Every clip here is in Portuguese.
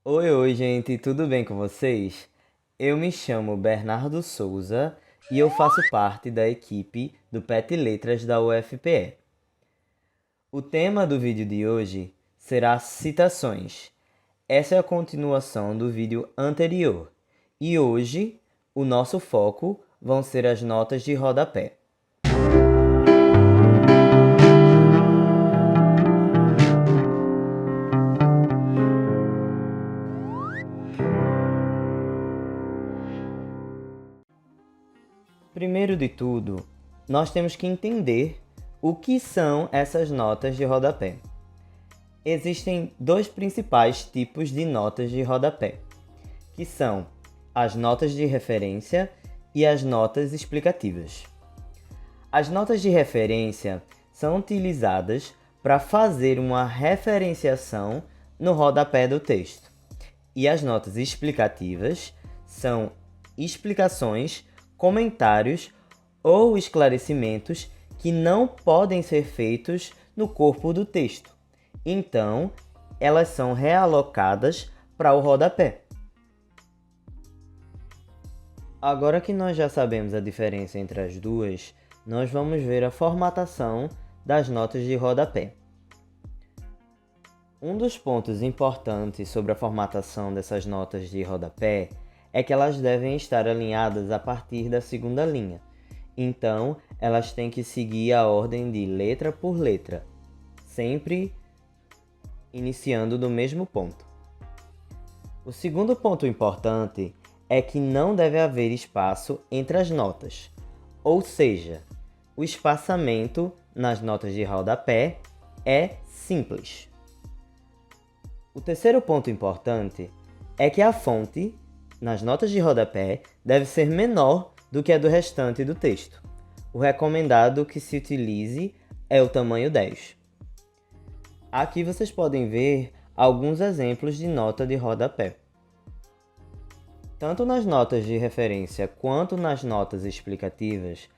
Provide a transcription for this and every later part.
Oi, gente, tudo bem com vocês? Eu me chamo Bernardo Souza e eu faço parte da equipe do PET Letras da UFPE. O tema do vídeo de hoje será citações. Essa é a continuação do vídeo anterior e hoje o nosso foco vão ser as notas de rodapé. Primeiro de tudo, nós temos que entender o que são essas notas de rodapé. Existem dois principais tipos de notas de rodapé, que são as notas de referência e as notas explicativas. As notas de referência são utilizadas para fazer uma referenciação no rodapé do texto, e as notas explicativas são explicações, comentários ou esclarecimentos que não podem ser feitos no corpo do texto. Então, elas são realocadas para o rodapé. Agora que nós já sabemos a diferença entre as duas, nós vamos ver a formatação das notas de rodapé. Um dos pontos importantes sobre a formatação dessas notas de rodapé é que elas devem estar alinhadas a partir da segunda linha. Então, elas têm que seguir a ordem de letra por letra, sempre iniciando do mesmo ponto. O segundo ponto importante é que não deve haver espaço entre as notas, ou seja, o espaçamento nas notas de rodapé é simples. O terceiro ponto importante é que a fonte nas notas de rodapé deve ser menor do que a do restante do texto. O recomendado que se utilize é o tamanho 10. Aqui vocês podem ver alguns exemplos de nota de rodapé. Tanto nas notas de referência quanto nas notas explicativas,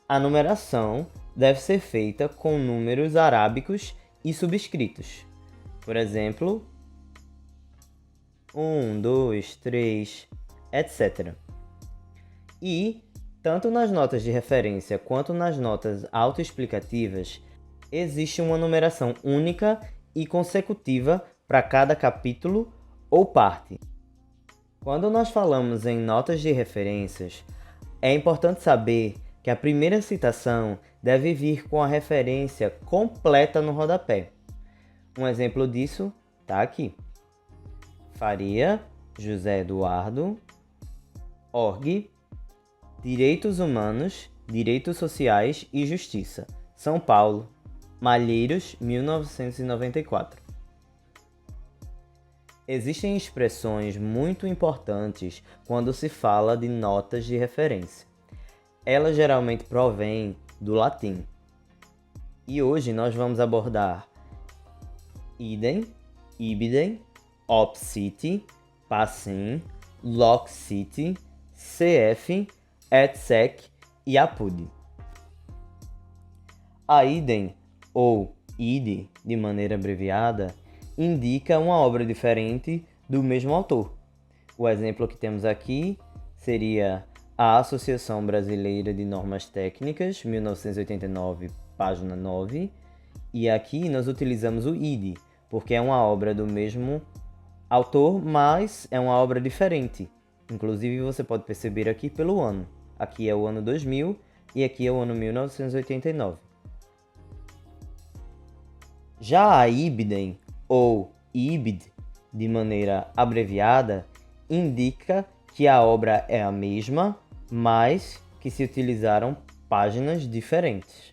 a numeração deve ser feita com números arábicos e subscritos. Por exemplo, 1, 2, 3, etc. E, tanto nas notas de referência quanto nas notas autoexplicativas, existe uma numeração única e consecutiva para cada capítulo ou parte. Quando nós falamos em notas de referências, é importante saber que a primeira citação deve vir com a referência completa no rodapé. Um exemplo disso está aqui. Faria, José Eduardo, org, Direitos Humanos, Direitos Sociais e Justiça, São Paulo, Malheiros, 1994. Existem expressões muito importantes quando se fala de notas de referência. Elas geralmente provêm do latim. E hoje nós vamos abordar idem, ibidem, opcite, passim, loccite, cf, etc e apud. A idem, ou ide, de maneira abreviada, indica uma obra diferente do mesmo autor. O exemplo que temos aqui seria a Associação Brasileira de Normas Técnicas, 1989, página 9, e aqui nós utilizamos o ide, porque é uma obra do mesmo autor, mas é uma obra diferente. Inclusive você pode perceber aqui pelo ano. Aqui é o ano 2000 e aqui é o ano 1989. Já a ibidem, ou ibid, de maneira abreviada, indica que a obra é a mesma, mas que se utilizaram páginas diferentes.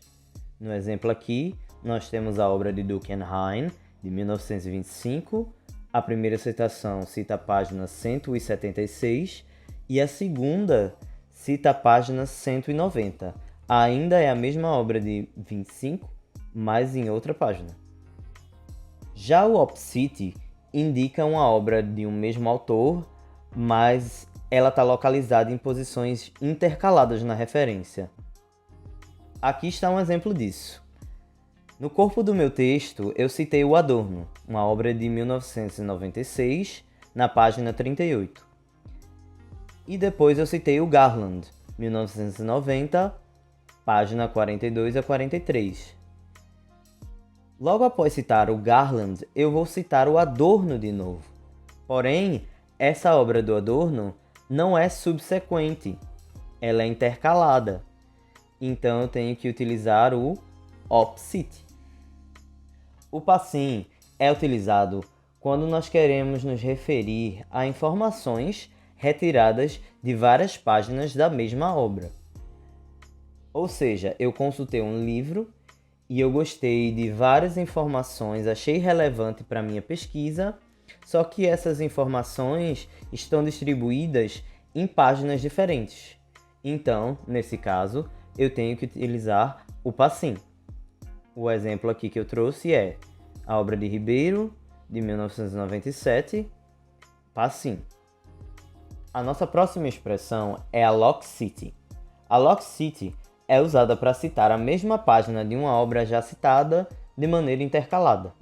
No exemplo aqui, nós temos a obra de Durkheim, de 1925. A primeira citação cita a página 176 e a segunda cita a página 190. Ainda é a mesma obra de 25, mas em outra página. Já o opcite indica uma obra de um mesmo autor, mas ela está localizada em posições intercaladas na referência. Aqui está um exemplo disso. No corpo do meu texto, eu citei o Adorno, uma obra de 1996, na página 38. E depois eu citei o Garland, 1990, página 42 a 43. Logo após citar o Garland, eu vou citar o Adorno de novo. Porém, essa obra do Adorno não é subsequente, ela é intercalada. Então eu tenho que utilizar o opcite. O passim é utilizado quando nós queremos nos referir a informações retiradas de várias páginas da mesma obra. Ou seja, eu consultei um livro e eu gostei de várias informações, achei relevante para a minha pesquisa, só que essas informações estão distribuídas em páginas diferentes. Então, nesse caso, eu tenho que utilizar o passim. O exemplo aqui que eu trouxe é a obra de Ribeiro, de 1997, passim. A nossa próxima expressão é a loquacity. A loquacity é usada para citar a mesma página de uma obra já citada de maneira intercalada.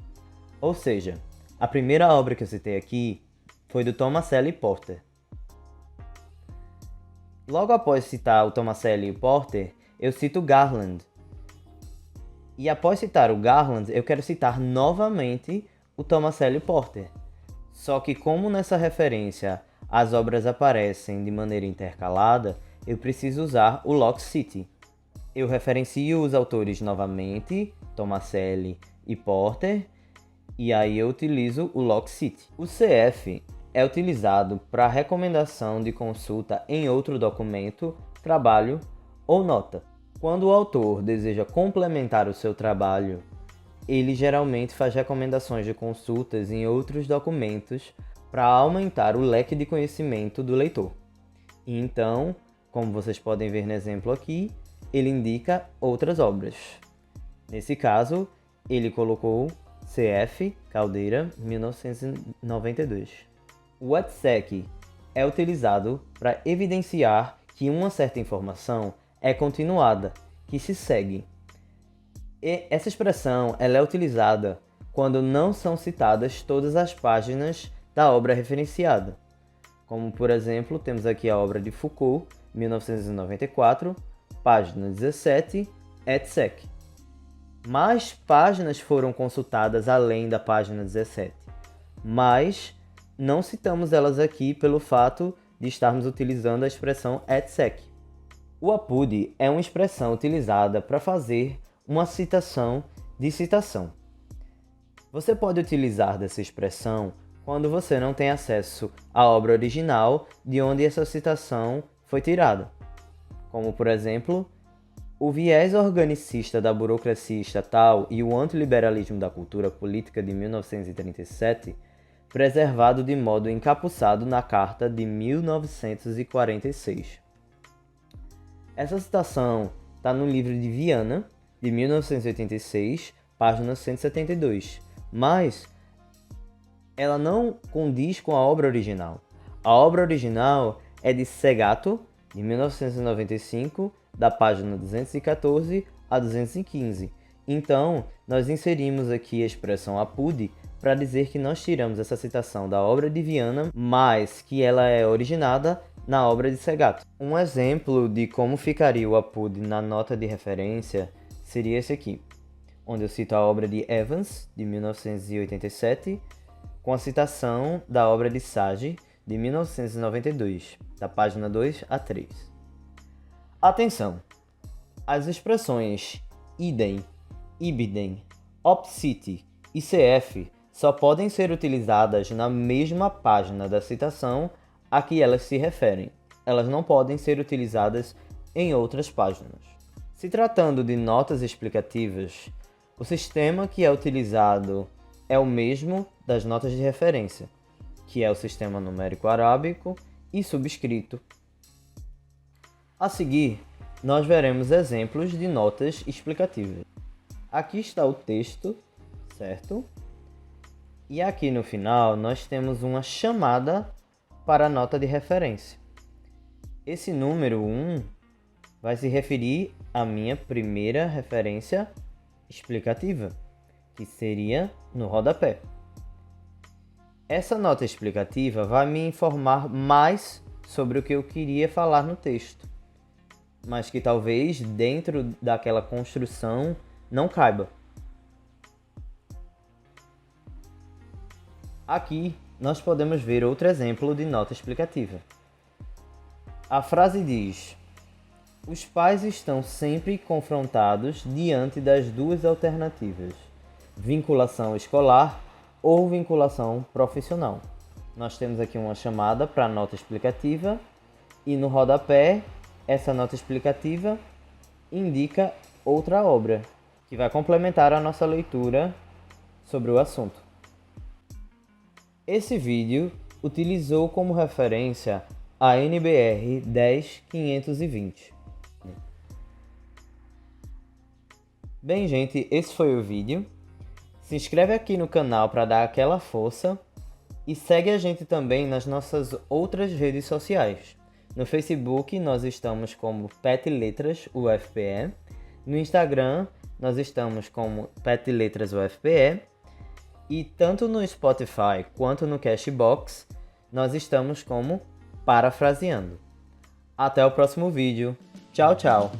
Ou seja, a primeira obra que eu citei aqui foi do Tomasello e Porter. Logo após citar o Tomasello e o Porter, eu cito Garland. E após citar o Garland, eu quero citar novamente o Tomasello e Porter. Só que como nessa referência as obras aparecem de maneira intercalada, eu preciso usar o loquacity. Eu referencio os autores novamente, Tomasello e Porter, e aí eu utilizo o loquacity. O CF é utilizado para recomendação de consulta em outro documento, trabalho ou nota. Quando o autor deseja complementar o seu trabalho, ele geralmente faz recomendações de consultas em outros documentos para aumentar o leque de conhecimento do leitor. E então, como vocês podem ver no exemplo aqui, ele indica outras obras. Nesse caso, ele colocou CF Caldeira, 1992. O etc. é utilizado para evidenciar que uma certa informação é continuada, que se segue. E essa expressão ela é utilizada quando não são citadas todas as páginas da obra referenciada. Como, por exemplo, temos aqui a obra de Foucault, 1994, página 17, etc. Mais páginas foram consultadas além da página 17, mas não citamos elas aqui pelo fato de estarmos utilizando a expressão etc. O APUD é uma expressão utilizada para fazer uma citação de citação. Você pode utilizar dessa expressão quando você não tem acesso à obra original de onde essa citação foi tirada. Como, por exemplo, o viés organicista da burocracia estatal e o antiliberalismo da cultura política de 1937, preservado de modo encapuçado na Carta de 1946. Essa citação está no livro de Viana, de 1986, página 172, mas ela não condiz com a obra original. A obra original é de Segato, de 1995, da página 214 a 215. Então, nós inserimos aqui a expressão APUD para dizer que nós tiramos essa citação da obra de Viana, mas que ela é originada na obra de Segato. Um exemplo de como ficaria o APUD na nota de referência seria esse aqui, onde eu cito a obra de Evans, de 1987, com a citação da obra de Sage, de 1992, da página 2 a 3. Atenção! As expressões idem, ibidem, opcite e cf só podem ser utilizadas na mesma página da citação a que elas se referem. Elas não podem ser utilizadas em outras páginas. Se tratando de notas explicativas, o sistema que é utilizado é o mesmo das notas de referência, que é o sistema numérico arábico e subscrito. A seguir, nós veremos exemplos de notas explicativas. Aqui está o texto, certo? E aqui no final nós temos uma chamada para a nota de referência. Esse número 1 vai se referir à minha primeira referência explicativa, que seria no rodapé. Essa nota explicativa vai me informar mais sobre o que eu queria falar no texto, mas que talvez dentro daquela construção não caiba. Aqui nós podemos ver outro exemplo de nota explicativa. A frase diz: os pais estão sempre confrontados diante das duas alternativas, vinculação escolar ou vinculação profissional. Nós temos aqui uma chamada para nota explicativa e no rodapé essa nota explicativa indica outra obra que vai complementar a nossa leitura sobre o assunto. Esse vídeo utilizou como referência a NBR 10520. Bem, gente, esse foi o vídeo. Se inscreve aqui no canal para dar aquela força e segue a gente também nas nossas outras redes sociais. No Facebook nós estamos como Pet Letras UFPE, no Instagram nós estamos como Pet Letras UFPE e tanto no Spotify quanto no Cashbox nós estamos como Parafraseando. Até o próximo vídeo. Tchau, tchau!